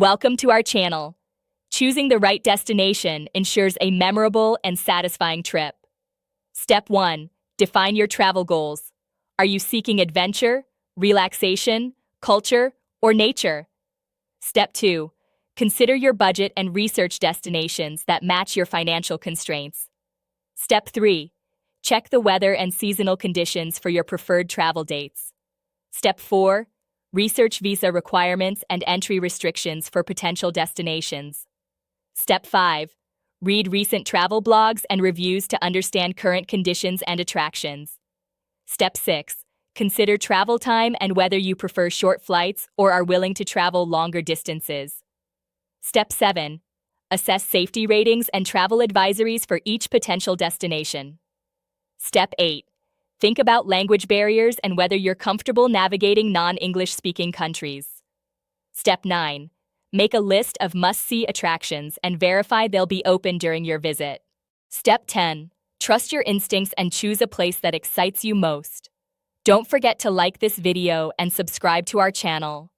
Welcome to our channel. Choosing the right destination ensures a memorable and satisfying trip. Step 1. Define your travel goals. Are you seeking adventure, relaxation, culture, or nature? Step 2. Consider your budget and research destinations that match your financial constraints. Step 3. Check the weather and seasonal conditions for your preferred travel dates. Step 4. Research visa requirements and entry restrictions for potential destinations. Step 5. Read recent travel blogs and reviews to understand current conditions and attractions. Step 6. Consider travel time and whether you prefer short flights or are willing to travel longer distances. Step 7. Assess safety ratings and travel advisories for each potential destination. Step 8. Think about language barriers and whether you're comfortable navigating non-English speaking countries. Step 9. Make a list of must-see attractions and verify they'll be open during your visit. Step 10. Trust your instincts and choose a place that excites you most. Don't forget to like this video and subscribe to our channel.